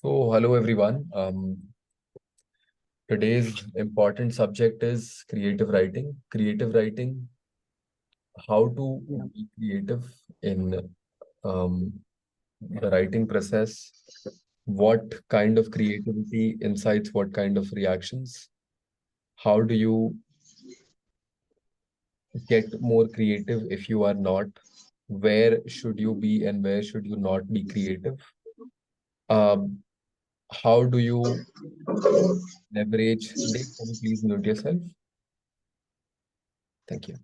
So, hello everyone. Today's important subject is creative writing. Creative writing, how to Yeah. be creative in um, the writing process, what kind of creativity incites what kind of reactions, how do you get more creative if you are not, where should you be and where should you not be creative, um, how do you leverage. Dave, can you please mute yourself? Thank you.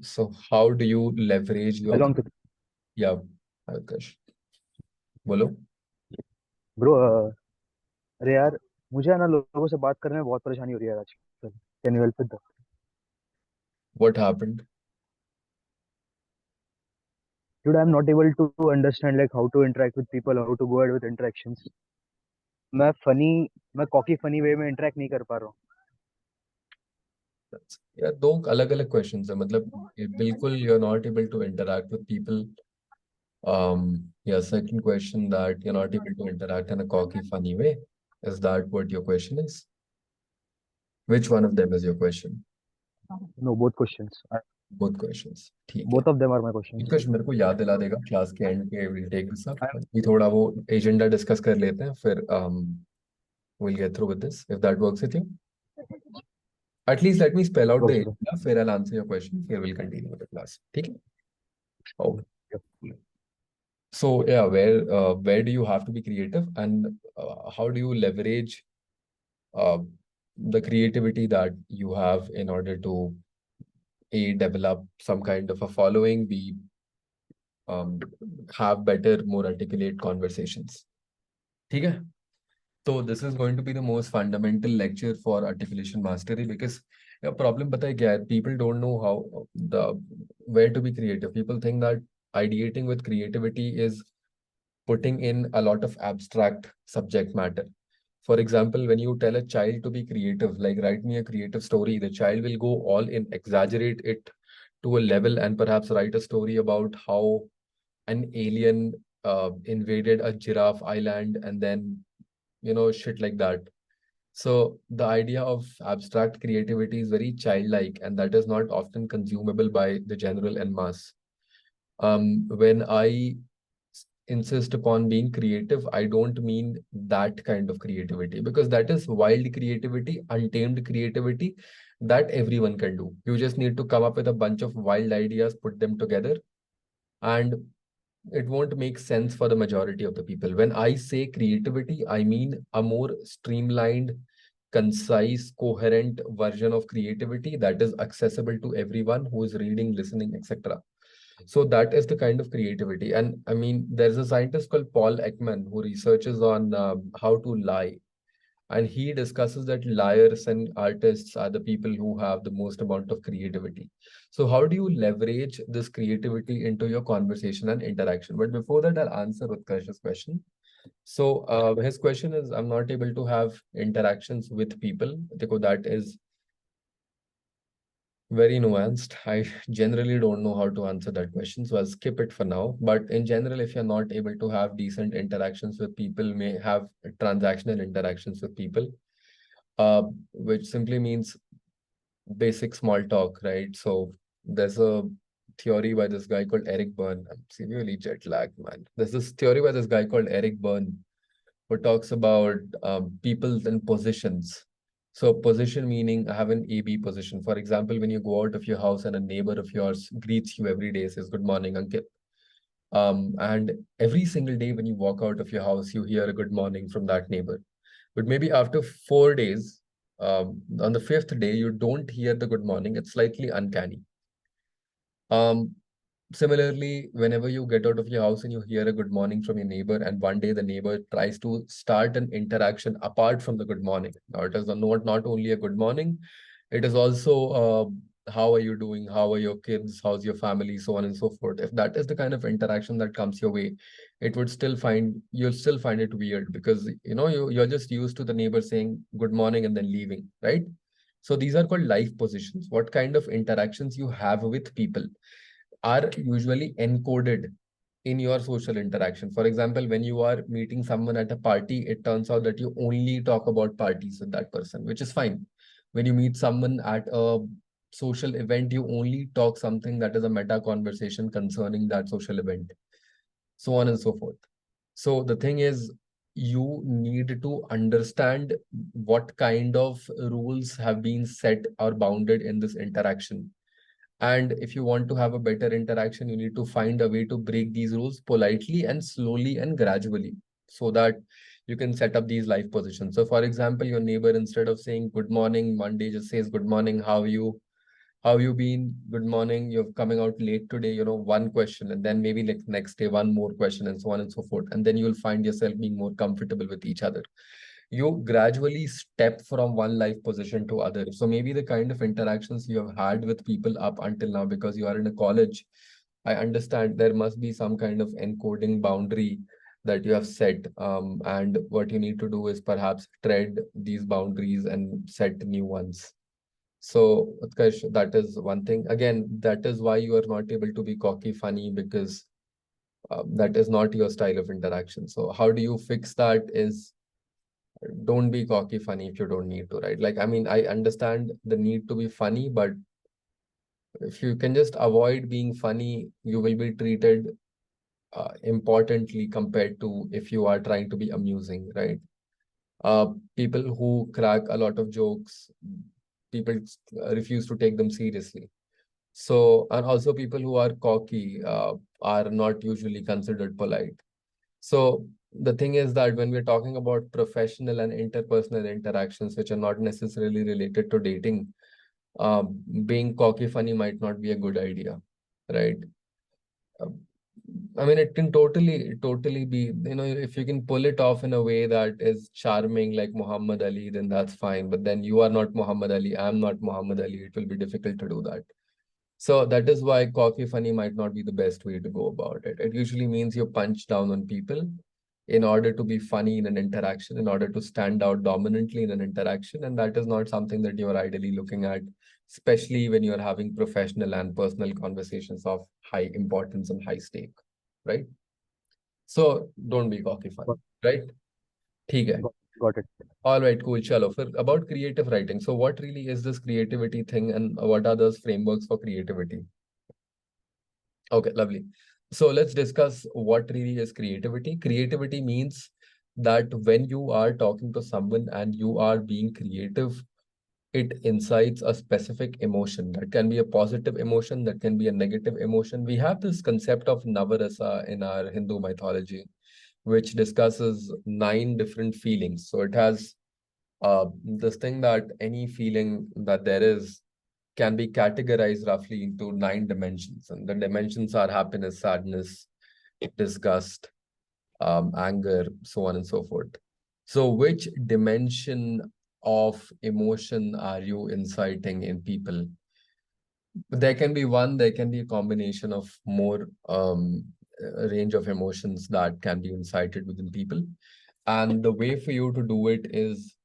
So how do you leverage your Hello Ankit. yeah, Akash, बोलो. Bro अरे यार मुझे है ना लोगों से बात करने में बहुत परेशानी हो रही है आजकल. Can you help with that? What happened? Dude, I'm not able to understand like how to interact with people, how to go ahead with interactions. मैं फनी मैं कॉकी फनी वे में इंटरेक्ट नहीं कर पा रहा हूँ. Yeah, दो अलग अलग questions है. मतलब बिल्कुल you're not able to interact with people. Yeah, second question that you're not able to interact in a cocky funny way. Is that what your question is? Which one of them is your question? No, both questions. Both questions. ठीक है. Both of them are my questions. कुछ मेरे को याद दिला देगा class के end पे. Will take this up. अभी थोड़ा वो एजेंडा डिस्कस कर लेते हैं फिर we'll get through with this if that works with you. At least let me spell out the Works, bro. agenda, फिर I'll answer your question, फिर we'll continue with the class. ठीक है? Okay. Yep. So yeah, where do you have to be creative and how do you leverage uh, the creativity that you have in order to A, develop some kind of a following, B, um, have better, more articulate conversations. ठीक है? So this is going to be the most fundamental lecture for articulation mastery because the problem पता है क्या है? People don't know how the where to be creative. People think that ideating with creativity is putting in a lot of abstract subject matter. For example, when you tell a child to be creative, like write me a creative story, the child will go all in, exaggerate it to a level, and perhaps write a story about how an alien invaded a giraffe island and then, shit like that. So the idea of abstract creativity is very childlike, and that is not often consumable by the general en masse. When I insist upon being creative, I don't mean that kind of creativity because that is wild creativity, untamed creativity that everyone can do. You just need to come up with a bunch of wild ideas, put them together, and it won't make sense for the majority of the people. When I say creativity, I mean a more streamlined, concise, coherent version of creativity that is accessible to everyone who is reading, listening, etc. So that is the kind of creativity. And I mean, there's a scientist called Paul Ekman who researches on how to lie. And he discusses that liars and artists are the people who have the most amount of creativity. So how do you leverage this creativity into your conversation and interaction? But before that, I'll answer Utkarsh's question. So his question is, I'm not able to have interactions with people. Because that is very nuanced. I generally don't know how to answer that question, so I'll skip it for now. But in general, if you're not able to have decent interactions with people, may have transactional interactions with people, which simply means basic small talk, right? So there's a theory by this guy called Eric Berne. I'm severely jet lagged, man. There's this theory by this guy called Eric Berne who talks about people and positions. So position meaning I have an AB position. For example, when you go out of your house and a neighbor of yours greets you every day, says, "Good morning, Ankit." And every single day when you walk out of your house, you hear a good morning from that neighbor. But maybe after 4 days, on the fifth day, you don't hear the good morning. It's slightly uncanny. Um, Similarly, whenever you get out of your house and you hear a good morning from your neighbor, and one day the neighbor tries to start an interaction apart from the good morning. Now, it is not only a good morning, it is also how are you doing? How are your kids? How's your family? So on and so forth. If that is the kind of interaction that comes your way, you'll still find it weird because you're just used to the neighbor saying good morning and then leaving, right? So these are called life positions. What kind of interactions you have with people are usually encoded in your social interaction. For example, when you are meeting someone at a party, it turns out that you only talk about parties with that person, which is fine. When you meet someone at a social event, you only talk something that is a meta conversation concerning that social event, so on and so forth. So the thing is, you need to understand what kind of rules have been set or bounded in this interaction. And if you want to have a better interaction, you need to find a way to break these rules politely and slowly and gradually, so that you can set up these life positions. So, for example, your neighbor, instead of saying good morning, Monday just says good morning, how are you? How you been? Good morning. You're coming out late today, one question, and then maybe like next day, one more question, and so on and so forth. And then you'll find yourself being more comfortable with each other. You gradually step from one life position to other. So maybe the kind of interactions you have had with people up until now, because you are in a college, I understand there must be some kind of encoding boundary that you have set. And what you need to do is perhaps tread these boundaries and set new ones. So, Utkarsh, that is one thing. Again, that is why you are not able to be cocky funny, because that is not your style of interaction. So, how do you fix that? Is don't be cocky funny if you don't need to, right? Like, I mean, I understand the need to be funny, but if you can just avoid being funny, you will be treated importantly compared to if you are trying to be amusing, right? People who crack a lot of jokes, people refuse to take them seriously. So, and also people who are cocky are not usually considered polite. So the thing is that when we're talking about professional and interpersonal interactions, which are not necessarily related to dating, being cocky funny might not be a good idea, right? Um, I mean, it can totally be, if you can pull it off in a way that is charming like Muhammad Ali, then that's fine. But then you are not Muhammad Ali, I'm not Muhammad Ali. It will be difficult to do that. So that is why cocky funny might not be the best way to go about it. It usually means you punch down on people in order to be funny in an interaction, in order to stand out dominantly in an interaction. And that is not something that you're ideally looking at, especially when you're having professional and personal conversations of high importance and high stake, right? So don't be cocky funny, Got, right? ठीक है. got it. All right, cool. Chalo. For about creative writing. So what really is this creativity thing, and what are those frameworks for creativity? Okay, lovely. So let's discuss what really is creativity. Creativity means that when you are talking to someone and you are being creative, it incites a specific emotion. That can be a positive emotion, that can be a negative emotion. We have this concept of Navarasa in our Hindu mythology, which discusses 9 different feelings. So it has this thing that any feeling that there is can be categorized roughly into 9 dimensions. And the dimensions are happiness, sadness, disgust, anger, so on and so forth. So, which dimension of emotion are you inciting in people? There can be one, there can be a combination of more a range of emotions that can be incited within people. And the way for you to do it is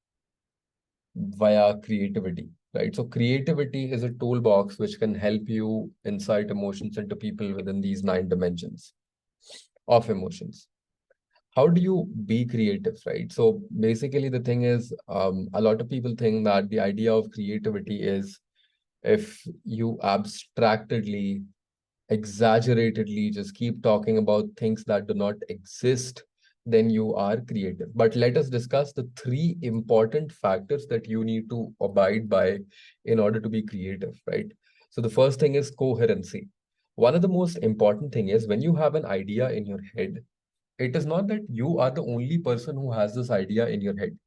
via creativity, right? So creativity is a toolbox which can help you incite emotions into people within these 9 dimensions of emotions. How do you be creative, right? So basically the thing is, a lot of people think that the idea of creativity is if you abstractedly, exaggeratedly just keep talking about things that do not exist, then you are creative. But let us discuss the 3 important factors that you need to abide by in order to be creative, right? So the first thing is coherency. One of the most important thing is when you have an idea in your head, it is not that you are the only person who has this idea in your head.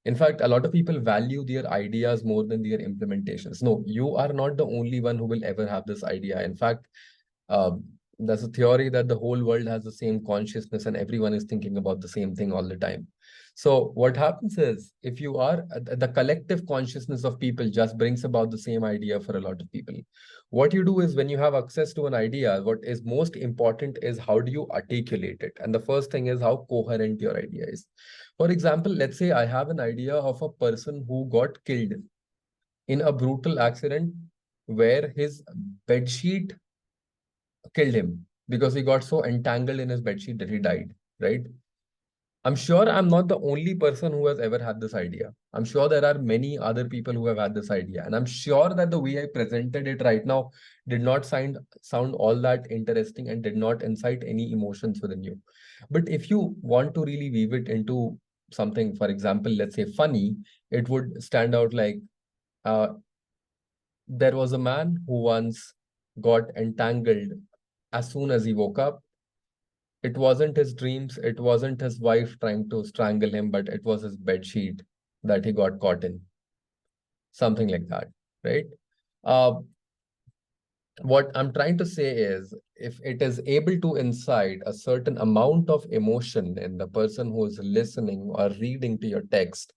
In fact, a lot of people value their ideas more than their implementations. No, you are not the only one who will ever have this idea. In fact, um, there's a theory that the whole world has the same consciousness and everyone is thinking about the same thing all the time. So what happens is if you are the collective consciousness of people just brings about the same idea for a lot of people. What you do is when you have access to an idea, what is most important is how do you articulate it? And the first thing is how coherent your idea is. For example, let's say I have an idea of a person who got killed in a brutal accident where his bedsheet killed him. because he got so entangled in his bedsheet that he died, right? I'm sure I'm not the only person who has ever had this idea. I'm sure there are many other people who have had this idea. And I'm sure that the way I presented it right now did not sound all that interesting and did not incite any emotions within you. But if you want to really weave it into something, for example, let's say funny, it would stand out like uh, there was a man who once got entangled as soon as he woke up. It wasn't his dreams, it wasn't his wife trying to strangle him, but it was his bed sheet that he got caught in. Something like that, right? Uh, what I'm trying to say is if it is able to incite a certain amount of emotion in the person who is listening or reading to your text,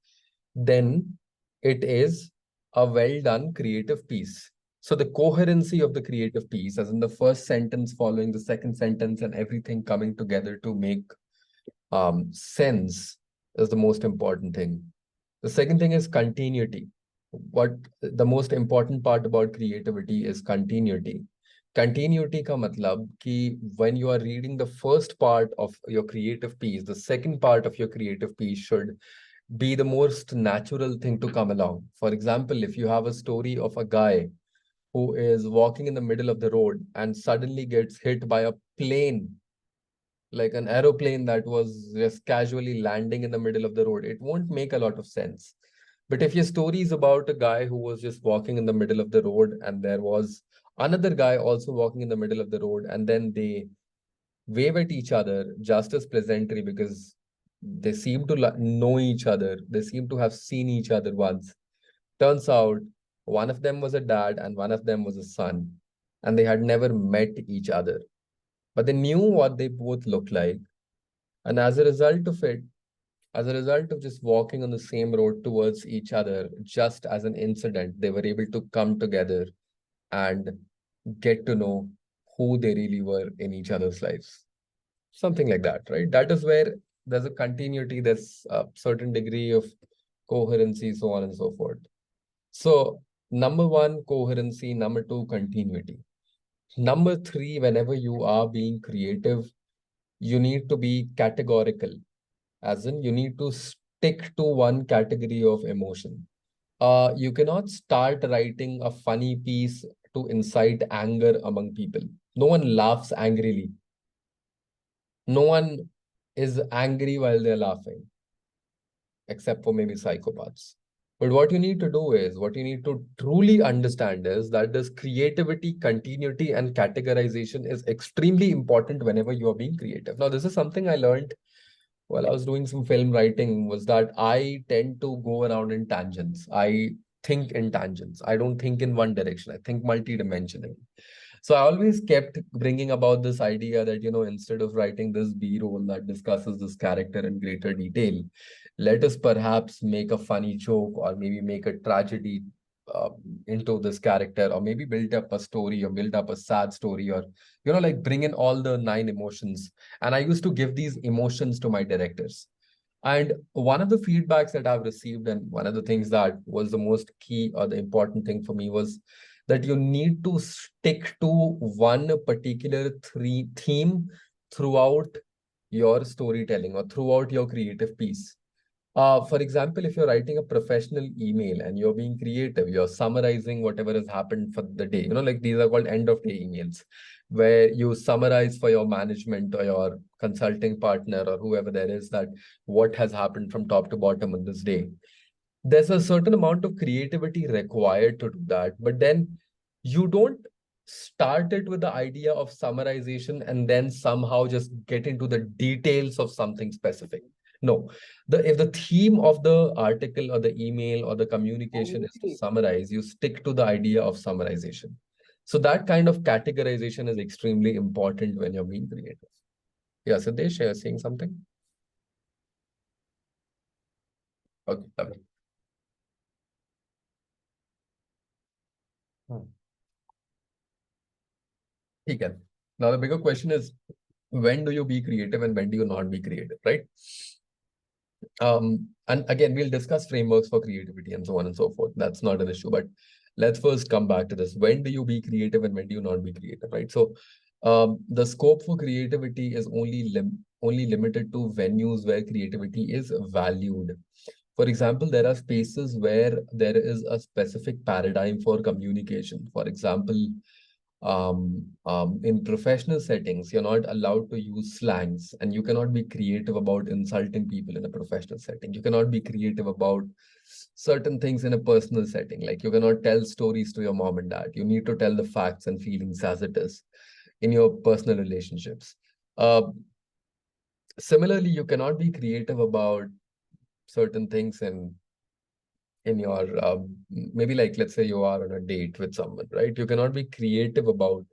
then it is a well done creative piece. So the coherency of the creative piece, as in the first sentence following the second sentence and everything coming together to make sense, is the most important thing. The second thing is continuity. What the most important part about creativity is continuity. Continuity ka matlab ki when you are reading the first part of your creative piece, the second part of your creative piece should be the most natural thing to come along. For example, if you have a story of a guy who is walking in the middle of the road and suddenly gets hit by a plane, like an aeroplane that was just casually landing in the middle of the road, it won't make a lot of sense. But if your story is about a guy who was just walking in the middle of the road and there was another guy also walking in the middle of the road, and then they wave at each other just as pleasantly because they seem to know each other, they seem to have seen each other once. Turns out one of them was a dad and one of them was a son, and they had never met each other, but they knew what they both looked like. And as a result of it, as a result of just walking on the same road towards each other, just as an incident, they were able to come together and get to know who they really were in each other's lives. Something like that, right? That is where there's a continuity, there's a certain degree of coherency, so on and so forth. So, number one, coherency. Number two, continuity. Number three, whenever you are being creative, you need to be categorical, as in you need to stick to one category of emotion. You cannot start writing a funny piece to incite anger among people. No one laughs angrily. No one is angry while they're laughing, except for maybe psychopaths. But what you need to do is, what you need to truly understand is that this creativity, continuity, and categorization is extremely important whenever you are being creative. Now, this is something I learned while I was doing some film writing, was that I tend to go around in tangents. I think in tangents. I don't think in one direction. I think multidimensionally. So I always kept bringing about this idea that, instead of writing this B-roll that discusses this character in greater detail, let us perhaps make a funny joke or maybe make a tragedy uh, into this character, or maybe build up a story or build up a sad story, or, like bring in all the nine emotions. And I used to give these emotions to my directors. And one of the feedbacks that I've received, and one of the things that was the most key or the important thing for me, was that you need to stick to one particular theme throughout your storytelling or throughout your creative piece. For example, if you're writing a professional email and you're being creative, you're summarizing whatever has happened for the day, like these are called end of day emails, where you summarize for your management or your consulting partner or whoever there is that what has happened from top to bottom on this day. There's a certain amount of creativity required to do that, but then you don't start it with the idea of summarization and then somehow just get into the details of something specific. No, if the theme of the article or the email or the communication is to summarize, you stick to the idea of summarization. So that kind of categorization is extremely important when you're being creative. Yeah, Siddesh, you're saying something? Okay, lovely. Okay. Now the bigger question is, when do you be creative and when do you not be creative, right? And again, we'll discuss frameworks for creativity and so on and so forth. That's not an issue, but let's first come back to this. When do you be creative and when do you not be creative, right? So The scope for creativity is only limited to venues where creativity is valued. For example, there are spaces where there is a specific paradigm for communication. For example, in professional settings, you're not allowed to use slangs, and you cannot be creative about insulting people in a professional setting. You cannot be creative about certain things in a personal setting. Like you cannot tell stories to your mom and dad. You need to tell the facts and feelings as it is in your personal relationships. Uh, Similarly, you cannot be creative about certain things in your maybe, like, let's say you are on a date with someone, right? You cannot be creative about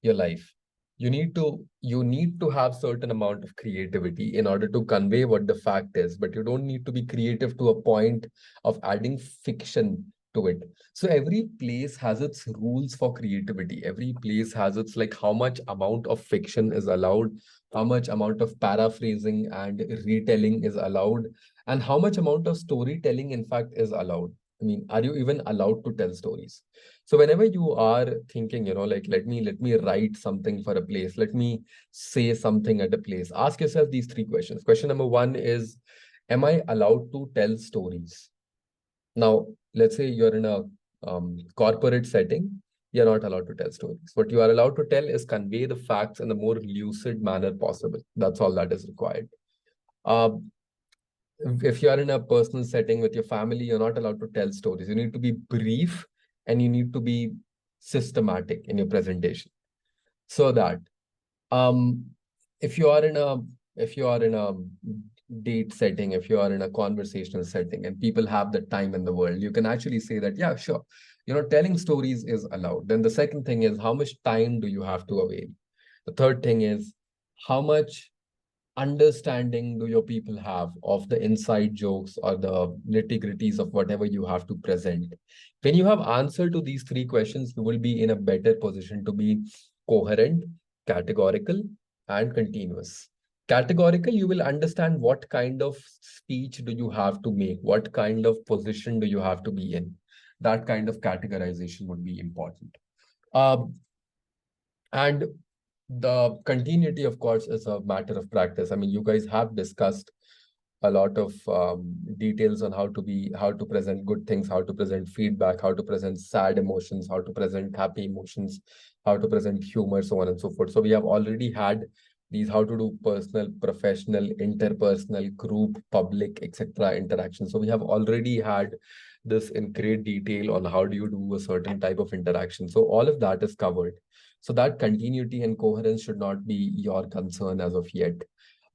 your life. You need to have certain amount of creativity in order to convey what the fact is, but you don't need to be creative to a point of adding fiction to it. So every place has its rules for creativity. Every place has its, like, how much amount of fiction is allowed, how much amount of paraphrasing and retelling is allowed, and how much amount of storytelling in fact is allowed. I mean, are you even allowed to tell stories? So whenever you are thinking, like, let me write something for a place, let me say something at a place, ask yourself these three questions. Question number one is, am I allowed to tell stories? Now, let's say you're in a corporate setting, you're not allowed to tell stories. What you are allowed to tell is convey the facts in the more lucid manner possible. That's all that is required. Uh, if you are in a personal setting with your family, you're not allowed to tell stories. You need to be brief and you need to be systematic in your presentation. So that um if you are in a if you are in a date setting, if you are in a conversational setting and people have the time in the world, you can actually say that, yeah, sure, telling stories is allowed. Then the second thing is, how much time do you have to avail? The third thing is, how much understanding do your people have of the inside jokes or the nitty-gritties of whatever you have to present? When you have answer to these three questions, you will be in a better position to be coherent, categorical, and continuous. Categorical, you will understand what kind of speech do you have to make, what kind of position do you have to be in. That kind of categorization would be important. And the continuity, of course, is a matter of practice. I mean, you guys have discussed a lot of details on how to present good things, how to present feedback, how to present sad emotions, how to present happy emotions, how to present humor, so on and so forth. So we have already had these how to do personal, professional, interpersonal, group, public, etc. interactions. So we have already had this in great detail on how do you do a certain type of interaction. So all of that is covered. So that continuity and coherence should not be your concern as of yet.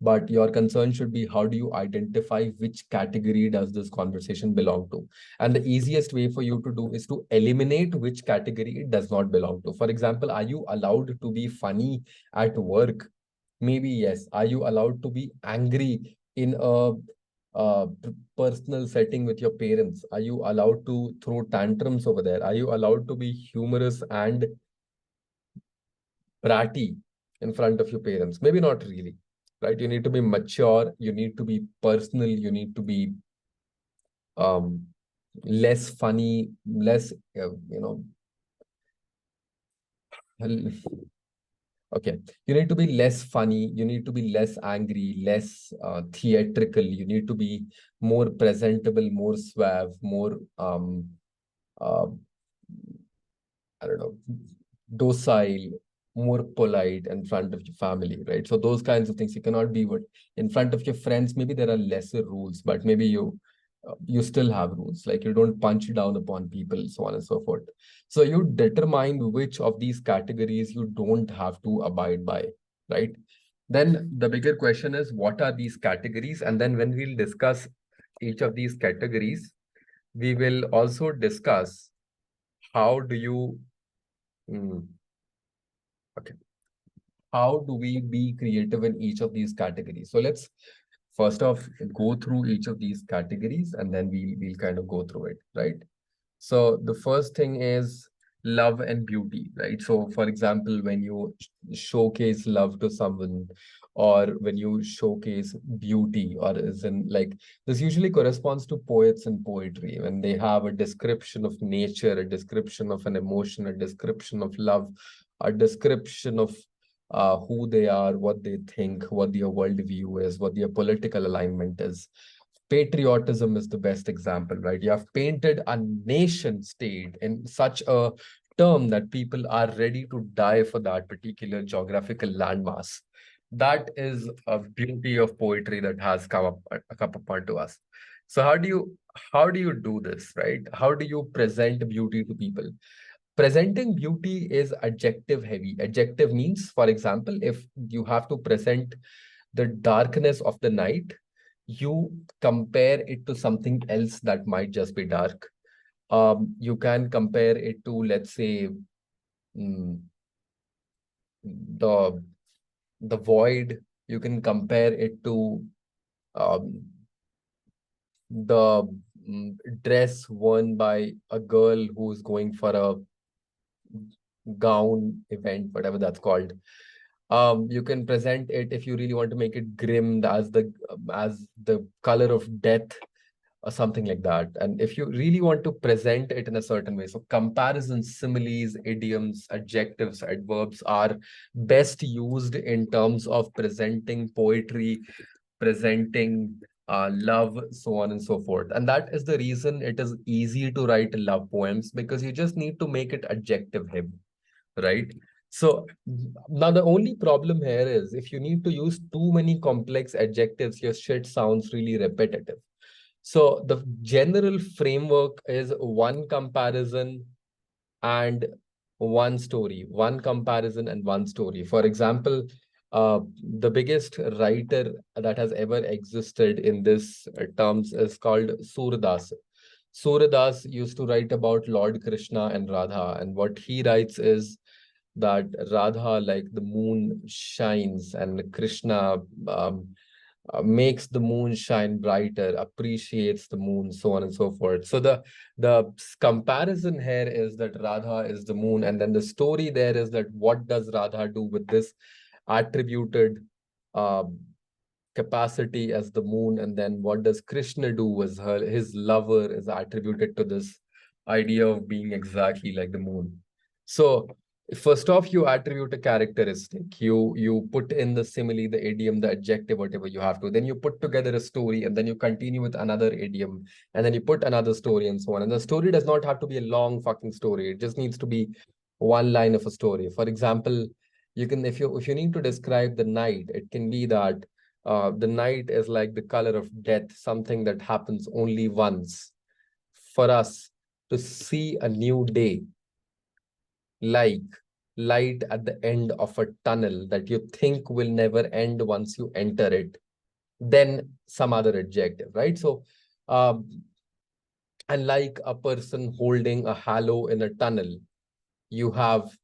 But your concern should be, how do you identify which category does this conversation belong to? And the easiest way for you to do is to eliminate which category it does not belong to. For example, are you allowed to be funny at work? Maybe yes. Are you allowed to be angry in a personal setting with your parents? Are you allowed to throw tantrums over there? Are you allowed to be humorous and bratty in front of your parents? Maybe not really, right? You need to be mature, you need to be personal, you need to be um less funny, less okay, you need to be less funny, you need to be less angry, less theatrical, you need to be more presentable, more suave, more uh, I don't know, docile, more polite in front of your family, right? So those kinds of things, you cannot be what in front of your friends. Maybe there are lesser rules, but maybe you still have rules, like you don't punch down upon people, so on and so forth. So you determine which of these categories you don't have to abide by, right? Then the bigger question is, what are these categories? And then when we'll discuss each of these categories, we will also discuss how do you okay. How do we be creative in each of these categories? So let's first off go through each of these categories and then we'll kind of go through it, right? So the first thing is love and beauty, right? So for example, when you showcase love to someone, or when you showcase beauty, or is in like this usually corresponds to poets and poetry when they have a description of nature, a description of an emotion, a description of love, a description of who they are, what they think, what their worldview is, what their political alignment is. Patriotism is the best example, right? You have painted a nation state in such a term that people are ready to die for that particular geographical landmass. That is a beauty of poetry that has come upon to us. So how do you do this, right? How do you present beauty to people? Presenting beauty is adjective heavy. Adjective means, for example, if you have to present the darkness of the night, you compare it to something else that might just be dark. You can compare it to, let's say, mm, the the void. You can compare it to um, the dress worn by a girl who's going for a gown event, whatever that's called. You can present it, if you really want to make it grim, as the color of death or something like that. And if you really want to present it in a certain way, so comparisons, similes, idioms, adjectives, adverbs are best used in terms of presenting poetry, presenting love, so on and so forth. And that is the reason it is easy to write love poems, because you just need to make it adjective heavy, right? So now the only problem here is, if you need to use too many complex adjectives, your shit sounds really repetitive. So the general framework is one comparison and one story, one comparison and one story. For example, the biggest writer that has ever existed in this terms is called Surdas. Surdas used to write about Lord Krishna and Radha, and what he writes is that Radha, like the moon, shines, and Krishna makes the moon shine brighter, appreciates the moon, so on and so forth. So the comparison here is that Radha is the moon, and then the story there is that what does Radha do with this attributed uh, capacity as the moon, and then what does Krishna do as his lover is attributed to this idea of being exactly like the moon. So first off, you attribute a characteristic. You put in the simile, the idiom, the adjective, whatever you have to. Then you put together a story, and then you continue with another idiom, and then you put another story, and so on. And the story does not have to be a long fucking story. It just needs to be one line of a story. For example, you can, if you need to describe the night, it can be that the night is like the color of death, something that happens only once. For us to see a new day, like light at the end of a tunnel that you think will never end once you enter it, then some other adjective, right? So, and like a person holding a halo in a tunnel, you have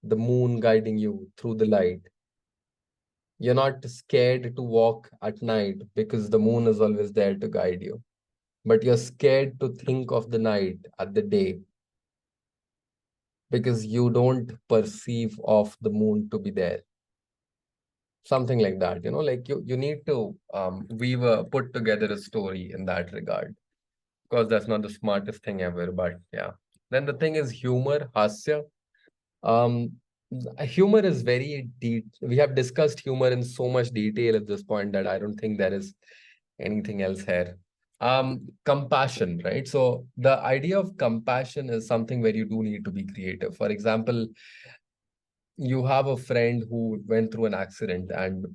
the moon guiding you through the light. You're not scared to walk at night because the moon is always there to guide you. But you're scared to think of the night at the day because you don't perceive of the moon to be there. Something like that, like you need to weave put together a story in that regard. Of course, that's not the smartest thing ever, but yeah. Then the thing is humor, hasya. Um, Humor is very deep. We have discussed humor in so much detail at this point that I don't think there is anything else here. Compassion, right? So the idea of compassion is something where you do need to be creative. For example, you have a friend who went through an accident and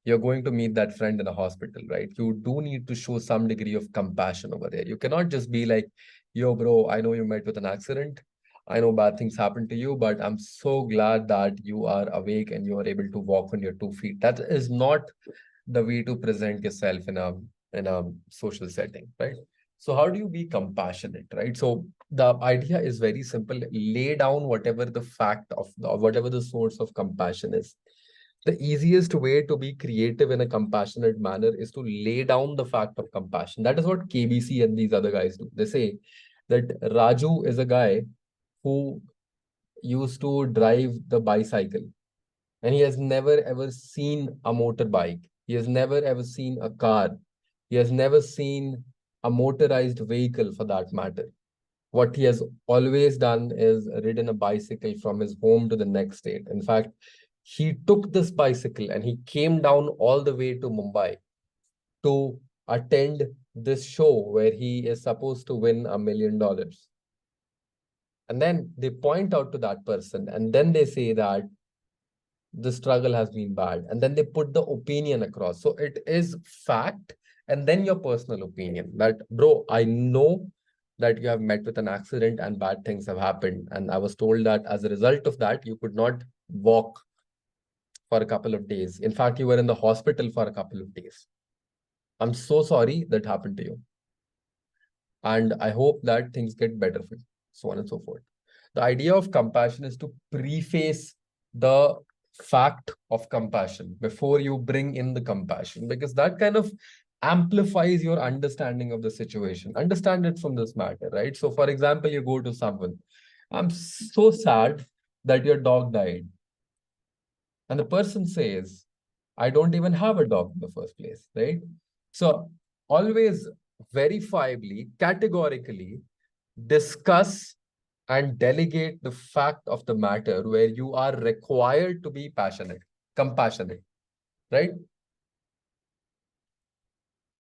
you're going to meet that friend in a hospital, right? You do need to show some degree of compassion over there. You cannot just be like, yo, bro, I know you met with an accident. I know bad things happen to you, but I'm so glad that you are awake and you are able to walk on your 2 feet. That is not the way to present yourself in a social setting, right? So how do you be compassionate, right? So the idea is very simple. Lay down whatever the fact of whatever the source of compassion is. The easiest way to be creative in a compassionate manner is to lay down the fact of compassion. That is what KBC and these other guys do. They say that Raju is a guy who used to drive the bicycle, and he has never ever seen a motorbike. He has never ever seen a car. He has never seen a motorized vehicle for that matter. What he has always done is ridden a bicycle from his home to the next state. In fact, He took this bicycle and he came down all the way to Mumbai to attend this show where he is supposed to win $1 million. And then they point out to that person, and then they say that the struggle has been bad, and then they put the opinion across. So it is fact and then your personal opinion that, bro, I know that you have met with an accident and bad things have happened, and I was told that as a result of that you could not walk for a couple of days. In fact, you were in the hospital for a couple of days. I'm so sorry that happened to you, and I hope that things get better for you, so on and so forth. The idea of compassion is to preface the fact of compassion before you bring in the compassion, because that kind of amplifies your understanding of the situation. Understand it from this matter, right? So for example, you go to someone, I'm so sad that your dog died. And the person says, I don't even have a dog in the first place, right? So always verifiably, categorically discuss and delegate the fact of the matter where you are required to be passionate, compassionate, right?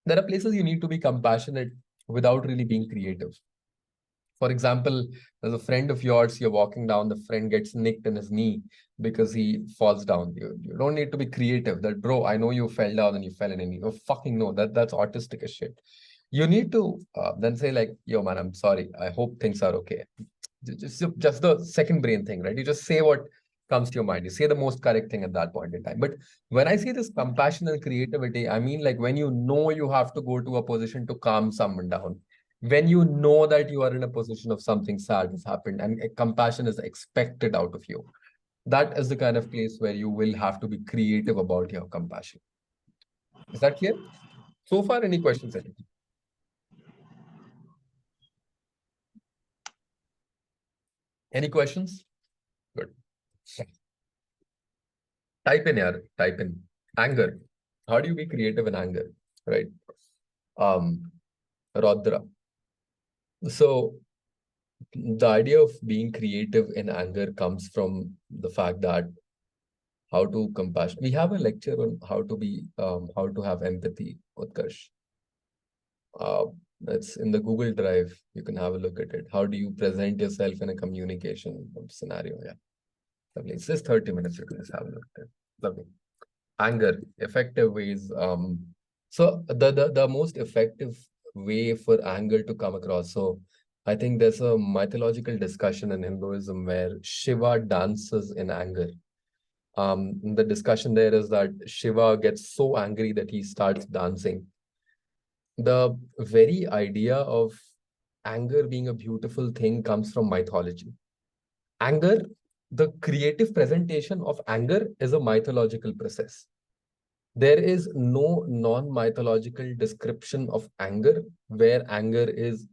There are places you need to be compassionate without really being creative. For example, there's a friend of yours, you're walking down, the friend gets nicked in his knee because he falls down. You don't need to be creative. That, bro, I know you fell down and you fell in a knee. Oh, fucking no, that's autistic as shit. You need to then say like, yo, man, I'm sorry. I hope things are okay. Just the second brain thing, right? You just say what comes to your mind. You say the most correct thing at that point in time. But when I say this compassion and creativity, I mean like when you know you have to go to a position to calm someone down, when you know that you are in a position of something sad has happened and compassion is expected out of you, that is the kind of place where you will have to be creative about your compassion. Is that clear? So far, any questions? Any questions? Good. Type in, yaar. Type in anger. How do you be creative in anger? Right. Rodra. So the idea of being creative in anger comes from the fact that how to compassion. We have a lecture on how to be, how to have empathy, Utkarsh. Uh, it's in the Google Drive. You can have a look at it. How do you present yourself in a communication scenario? Yeah. Lovely. It's just 30 minutes. You can just have a look at it. Lovely. Anger, effective ways. So the most effective way for anger to come across. So I think there's a mythological discussion in Hinduism where Shiva dances in anger. The discussion there is that Shiva gets so angry that he starts dancing. The very idea of anger being a beautiful thing comes from mythology. Anger, the creative presentation of anger is a mythological process. There is no non-mythological description of anger where anger is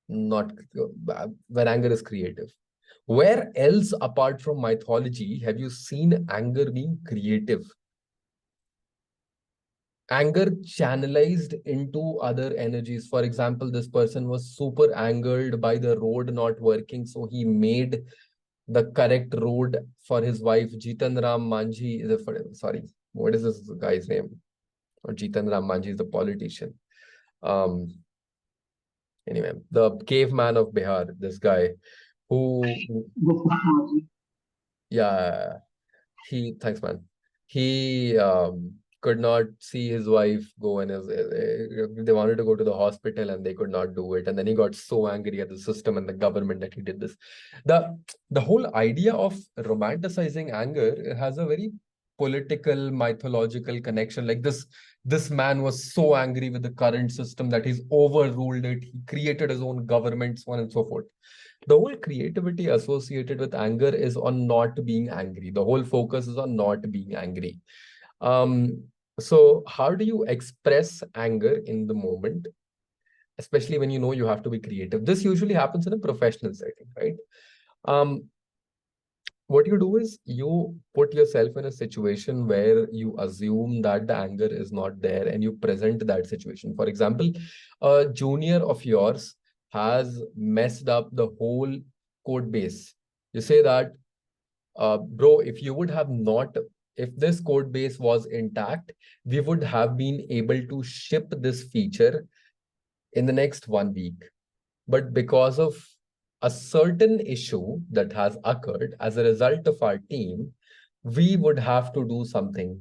not, where anger is creative. Where else apart from mythology have you seen anger being creative? Anger channelized into other energies. For example, this person was super angered by the road not working, so he made the correct road for his wife. Jitan Ram Manjhi is a, sorry, what is this guy's name? Or Jitan Ram Manjhi is the politician. Um, anyway, the caveman of Bihar, this guy who, yeah, thanks, man. He could not see his wife go, and they wanted to go to the hospital and they could not do it. And then he got so angry at the system and the government that he did this. The whole idea of romanticizing anger has a very political, mythological connection. Like this man was so angry with the current system that he's overruled it. He created his own government, so on and so forth. The whole creativity associated with anger is on not being angry. The whole focus is on not being angry. So how do you express anger in the moment, especially when you know you have to be creative? This usually happens in a professional setting, right? What you do is you put yourself in a situation where you assume that the anger is not there and you present that situation. For example, a junior of yours has messed up the whole code base. You say that, bro, if you would have not, if this code base was intact, we would have been able to ship this feature in the next 1 week. But because of a certain issue that has occurred as a result of our team, we would have to do something,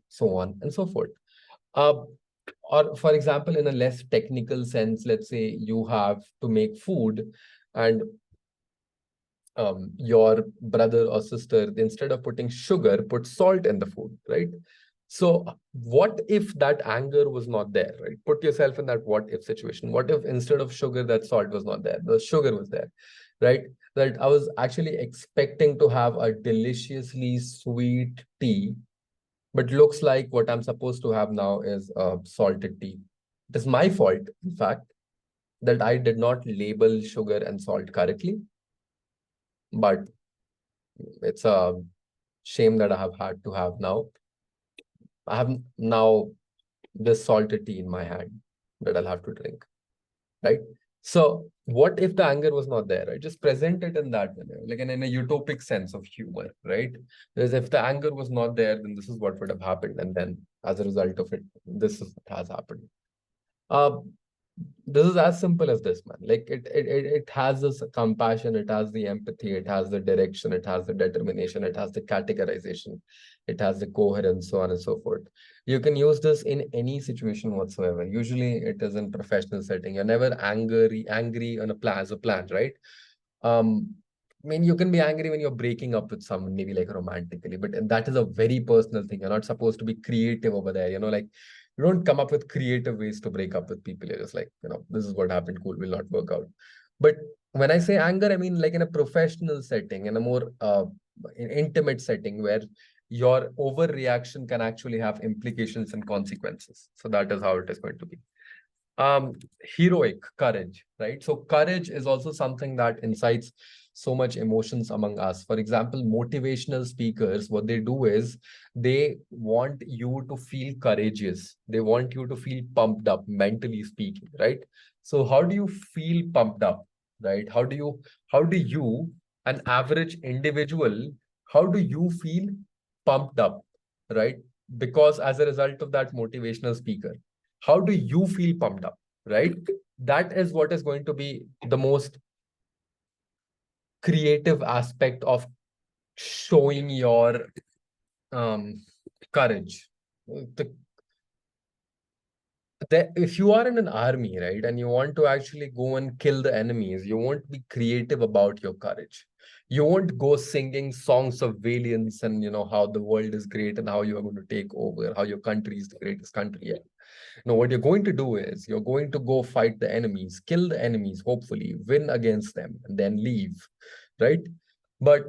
so on and so forth. Or for example, in a less technical sense, let's say you have to make food and your brother or sister, instead of putting sugar, put salt in the food, right? So what if that anger was not there, right? Put yourself in that what if situation. What if instead of sugar, that salt was not there, the sugar was there, right? That I was actually expecting to have a deliciously sweet tea, but looks like what I'm supposed to have now is salted tea. It is my fault, in fact, that I did not label sugar and salt correctly, but it's a shame that I have had to have now. I have now this salted tea in my hand that I'll have to drink, right? So what if the anger was not there, right? Just present it in that manner, like in a utopic sense of humor, right? Because if the anger was not there, then this is what would have happened. And then as a result of it, this is what has happened. Uh, this is as simple as this, man. Like it has this compassion, it has the empathy, it has the direction, it has the determination, it has the categorization, it has the coherence, so on and so forth. You can use this in any situation whatsoever. Usually it is in professional setting. You're never angry on a plan as a plan, right? I mean, you can be angry when you're breaking up with someone, maybe like romantically, but that is a very personal thing. You're not supposed to be creative over there. Like you don't come up with creative ways to break up with people. You're just like, this is what happened. Cool, will not work out. But when I say anger, I mean like in a professional setting, in a more intimate setting where your overreaction can actually have implications and consequences. So that is how it is going to be. Heroic courage, right? So courage is also something that incites so much emotions among us. For example, motivational speakers, what they do is they want you to feel courageous. They want you to feel pumped up, mentally speaking, right? So how do you feel pumped up, right? How do you, an average individual, how do you feel pumped up, right? Because as a result of that motivational speaker, how do you feel pumped up, right? That is what is going to be the most creative aspect of showing your courage. If you are in an army, right, and you want to actually go and kill the enemies, you won't be creative about your courage. You won't go singing songs of valiance and how the world is great and how you are going to take over, how your country is the greatest country yet. No, what you're going to do is you're going to go fight the enemies, kill the enemies, hopefully win against them, and then leave, right? But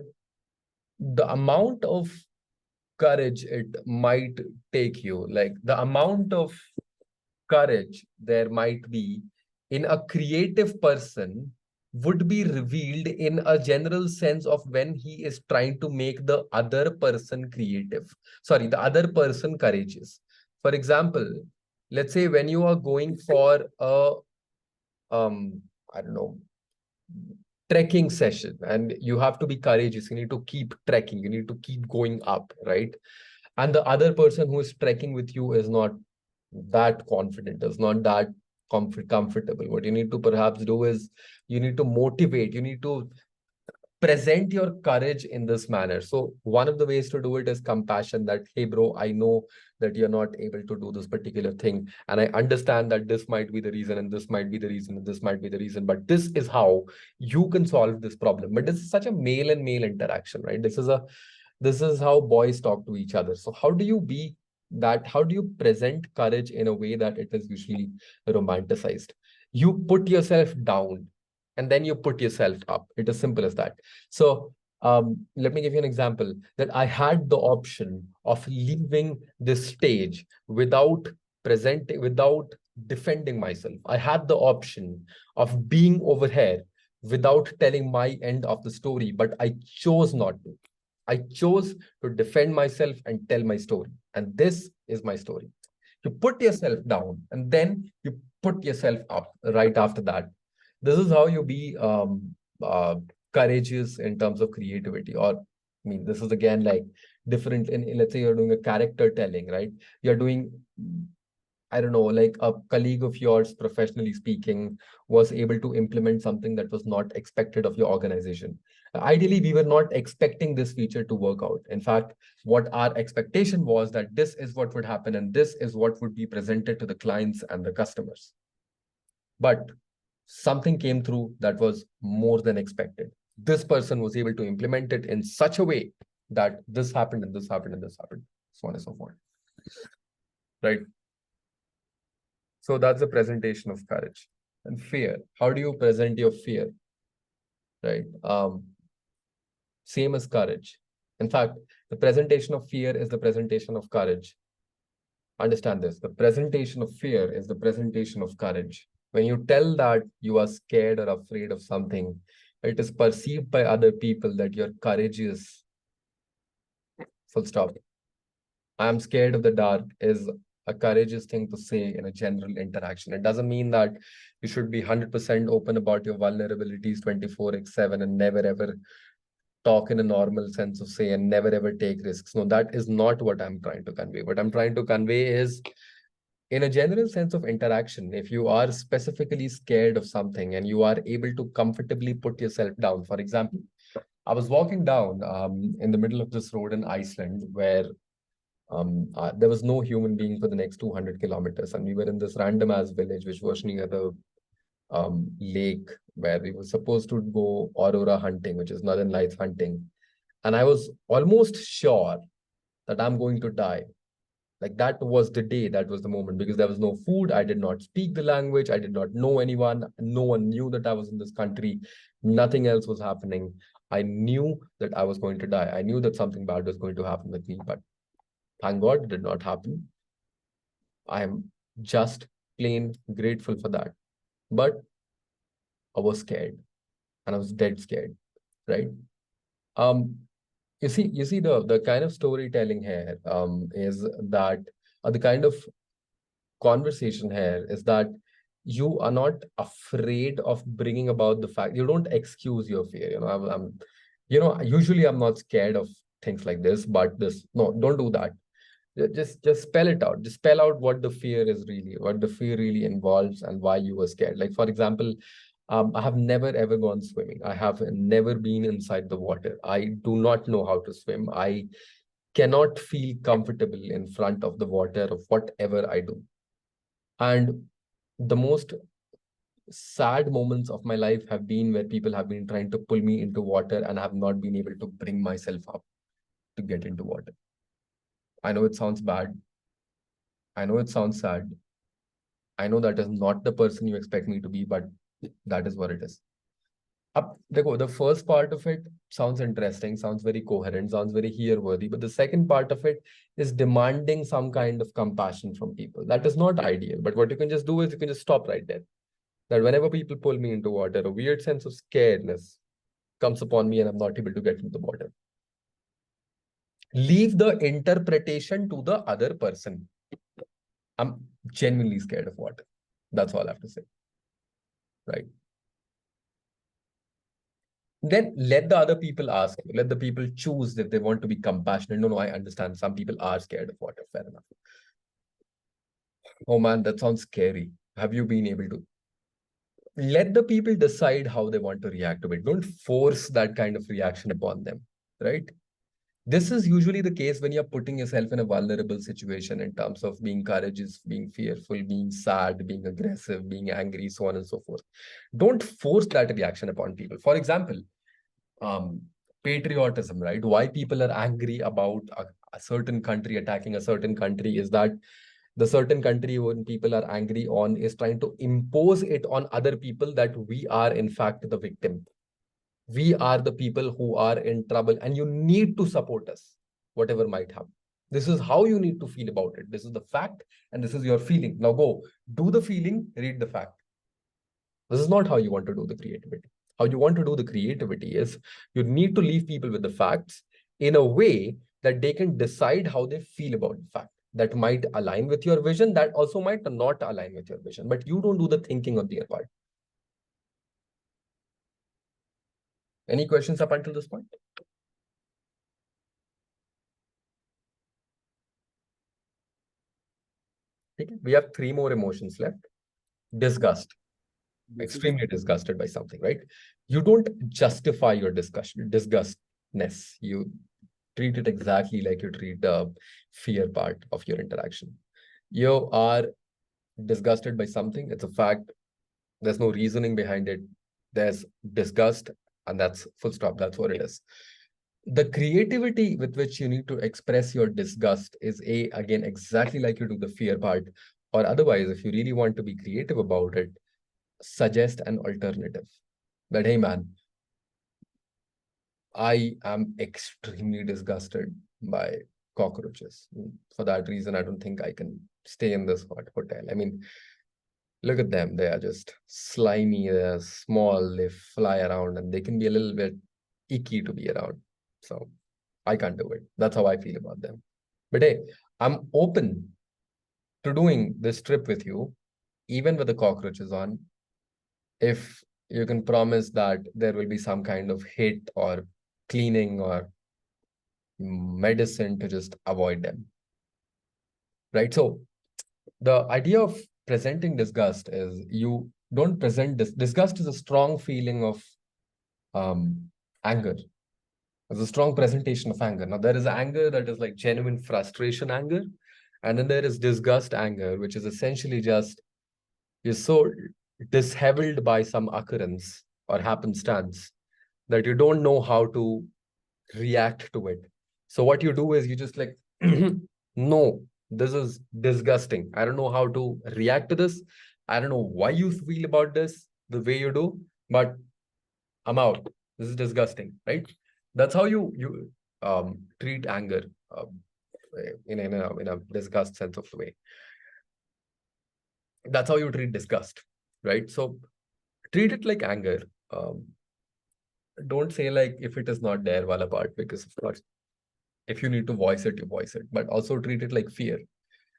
the amount of courage it might take you, like the amount of courage there might be in a creative person would be revealed in a general sense of when he is trying to make the other person creative. Sorry, the other person courageous. For example, let's say when you are going for a I don't know, trekking session and you have to be courageous, you need to keep trekking, you need to keep going up, right? And the other person who is trekking with you is not that confident, is not that comfortable. What you need to perhaps do is you need to motivate, you need to present your courage in this manner. So one of the ways to do it is compassion, that, hey, bro, I know that you're not able to do this particular thing. And I understand that this might be the reason, and this might be the reason, and this might be the reason, but this is how you can solve this problem. But this is such a male and male interaction, right? This is how boys talk to each other. So how do you be that? How do you present courage in a way that it is usually romanticized? You put yourself down and then you put yourself up. It is simple as that. So let me give you an example that I had the option of leaving this stage without presenting, without defending myself. I had the option of being over here without telling my end of the story, but I chose not to. I chose to defend myself and tell my story. And this is my story. You put yourself down and then you put yourself up right after that. This is how you be courageous in terms of creativity, or I mean, this is again like different let's say you're doing a character telling, right? You're doing, I don't know, like a colleague of yours, professionally speaking, was able to implement something that was not expected of your organization. Ideally, we were not expecting this feature to work out. In fact, what our expectation was that this is what would happen and this is what would be presented to the clients and the customers. But something came through that was more than expected. This person was able to implement it in such a way that this happened and this happened and this happened, so on and so forth. Right? So that's the presentation of courage. And fear. How do you present your fear? Right? Same as courage. In fact, the presentation of fear is the presentation of courage. Understand this. The presentation of fear is the presentation of courage. When you tell that you are scared or afraid of something, it is perceived by other people that you're courageous. Full stop. I am scared of the dark is a courageous thing to say in a general interaction. It doesn't mean that you should be 100% open about your vulnerabilities 24/7 and never ever talk in a normal sense of say and never ever take risks. No, that is not what I'm trying to convey. What I'm trying to convey is, in a general sense of interaction, if you are specifically scared of something and you are able to comfortably put yourself down. For example, I was walking down in the middle of this road in Iceland where there was no human being for the next 200 kilometers. And we were in this random ass village, which was near the lake where we were supposed to go aurora hunting, which is Northern Lights hunting. And I was almost sure that I'm going to die. Like that was the day, that was the moment, because there was no food. I did not speak the language. I did not know anyone. No one knew that I was in this country. Nothing else was happening. I knew that I was going to die. I knew that something bad was going to happen with me, but thank God it did not happen. I am just plain grateful for that. But I was scared and I was dead scared, right? Um, you see the kind of storytelling here is that, the kind of conversation here is that you are not afraid of bringing about the fact. You don't excuse your fear. Usually I'm not scared of things like this, but this, no, don't do that. Just spell it out. Just spell out what the fear is really, what the fear really involves, and why you were scared. Like, for example, I have never ever gone swimming. I have never been inside the water. I do not know how to swim. I cannot feel comfortable in front of the water of whatever I do. And the most sad moments of my life have been where people have been trying to pull me into water and have not been able to bring myself up to get into water. I know it sounds bad. I know it sounds sad. I know that is not the person you expect me to be, but that is what it is. The first part of it sounds interesting, sounds very coherent, sounds very hear-worthy, but the second part of it is demanding some kind of compassion from people. That is not ideal, but what you can just do is you can just stop right there. That whenever people pull me into water, a weird sense of scaredness comes upon me and I'm not able to get into the water. Leave the interpretation to the other person. I'm genuinely scared of water. That's all I have to say. Right? Then let the other people ask you. Let the people choose if they want to be compassionate. No, I understand. Some people are scared of water. Fair enough. Oh man, that sounds scary. Have you been able to? Let the people decide how they want to react to it. Don't force that kind of reaction upon them. Right? This is usually the case when you're putting yourself in a vulnerable situation in terms of being courageous, being fearful, being sad, being aggressive, being angry, so on and so forth. Don't force that reaction upon people. For example, um, patriotism, right? Why people are angry about a certain country attacking a certain country is that the certain country when people are angry on is trying to impose it on other people that we are in fact the victim. We are the people who are in trouble and you need to support us, whatever might happen. This is how you need to feel about it. This is the fact and this is your feeling. Now go, do the feeling, read the fact. This is not how you want to do the creativity. How you want to do the creativity is you need to leave people with the facts in a way that they can decide how they feel about the fact. That might align with your vision, that also might not align with your vision, but you don't do the thinking on their part. Any questions up until this point? Okay? We have three more emotions left. Disgust, extremely disgusted by something, right? You don't justify your disgustness. You treat it exactly like you treat the fear part of your interaction. You are disgusted by something. It's a fact. There's no reasoning behind it. There's disgust, and that's full stop. That's what it is. The creativity with which you need to express your disgust is again, exactly like you do the fear part. Or otherwise, if you really want to be creative about it, suggest an alternative. That, hey man, I am extremely disgusted by cockroaches. For that reason, I don't think I can stay in this hotel. I mean, look at them. They are just slimy, they're small, they fly around, and they can be a little bit icky to be around. So I can't do it. That's how I feel about them. But hey, I'm open to doing this trip with you, even with the cockroaches on, if you can promise that there will be some kind of hit or cleaning or medicine to just avoid them. Right. So the idea of presenting disgust is you don't present disgust is a strong feeling of anger. It's a strong presentation of anger. Now there is anger that is like genuine frustration anger, and then there is disgust anger, which is essentially just you're so disheveled by some occurrence or happenstance that you don't know how to react to it. So what you do is you just like, no, this is disgusting. I don't know how to react to this. I don't know why you feel about this the way you do, but I'm out. This is disgusting, right? That's how you treat anger in a disgust sense of the way. That's how you treat disgust, right? So treat it like anger. Don't say like if it is not there, wala part, because of course if you need to voice it, you voice it, but also treat it like fear.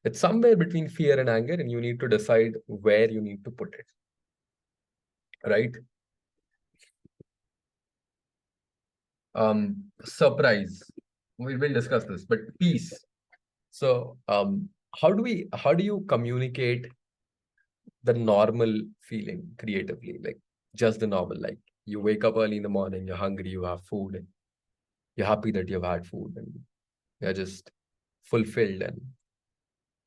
It's somewhere between fear and anger, and you need to decide where you need to put it, right? Surprise. We will discuss this, but peace. So, how do you communicate the normal feeling creatively? Like just the normal, like you wake up early in the morning, you're hungry, you have food, and you're happy that you've had food, and you're just fulfilled and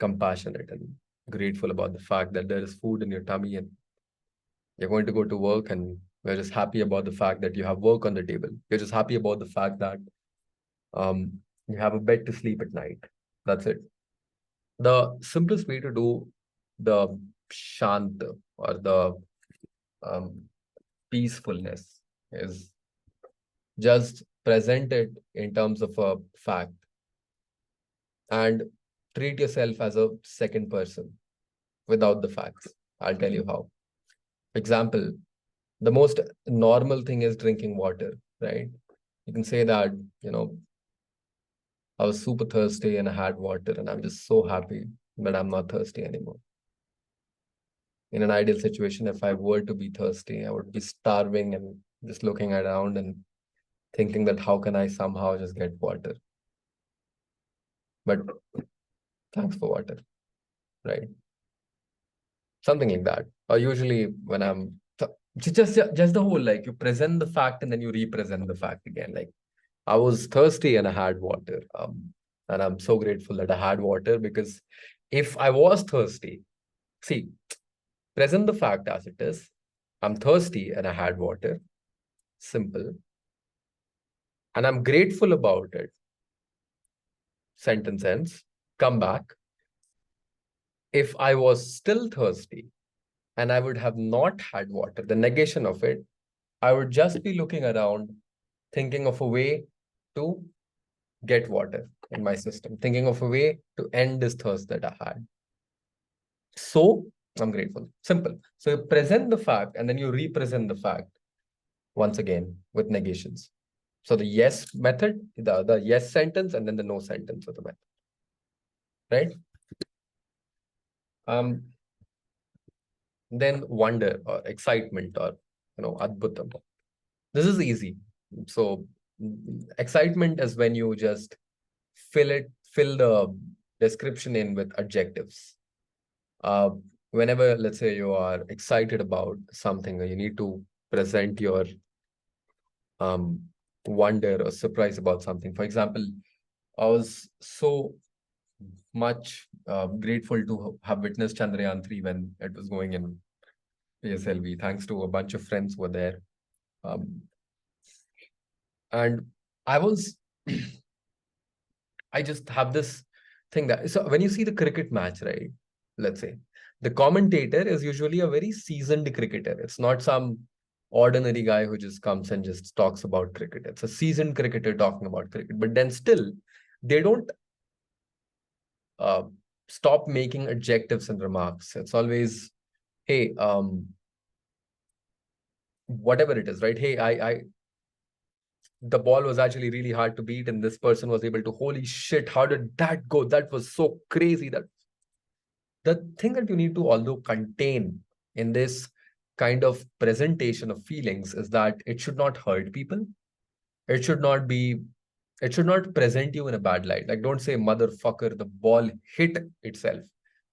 compassionate and grateful about the fact that there is food in your tummy and you're going to go to work, and you're just happy about the fact that you have work on the table. You're just happy about the fact that um, you have a bed to sleep at night. That's it. The simplest way to do the shant or the um, peacefulness is just present it in terms of a fact and treat yourself as a second person without the facts. I'll tell you how. Example, the most normal thing is drinking water, right? You can say that, I was super thirsty and I had water, and I'm just so happy that I'm not thirsty anymore. In an ideal situation, if I were to be thirsty, I would be starving and just looking around and thinking that how can I somehow just get water? But thanks for water, right? Something like that. Or usually when I'm just the whole, like, you present the fact and then you represent the fact again. Like, I was thirsty and I had water. And I'm so grateful that I had water, because if I was thirsty, see, present the fact as it is. I'm thirsty and I had water. Simple. And I'm grateful about it. Sentence ends. Come back. If I was still thirsty and I would have not had water, the negation of it, I would just be looking around, thinking of a way to get water in my system, thinking of a way to end this thirst that I had. So I'm grateful. Simple. So you present the fact and then you represent the fact once again with negations. So the yes method, the yes sentence, and then the no sentence of the method. Right? Then wonder or excitement or adbhutam. This is easy. So excitement is when you just fill the description in with adjectives. Whenever, let's say, you are excited about something, or you need to present your um, wonder or surprise about something. For example, I was so much grateful to have witnessed Chandrayaan 3 when it was going in PSLV, thanks to a bunch of friends who were there. Um, and I was, I just have this thing that, so when you see the cricket match, right, let's say, the commentator is usually a very seasoned cricketer. It's not some ordinary guy who just comes and just talks about cricket. It's a seasoned cricketer talking about cricket. But then still, they don't uh, stop making adjectives and remarks. It's always, hey, whatever it is, right? Hey, the ball was actually really hard to beat, and this person was able to, holy shit, how did that go? That was so crazy. That the thing that you need to although contain in this kind of presentation of feelings is that it should not hurt people. It should not be, it should not present you in a bad light. Like, don't say motherfucker, the ball hit itself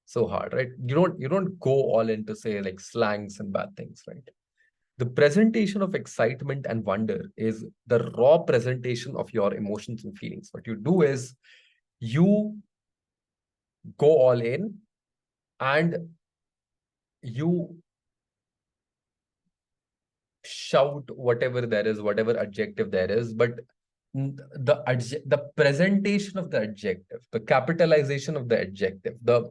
so hard, right? You don't go all into say like slangs and bad things, right? The presentation of excitement and wonder is the raw presentation of your emotions and feelings. What you do is you go all in, and you shout whatever there is, whatever adjective there is, but the presentation of the adjective, the capitalization of the adjective, the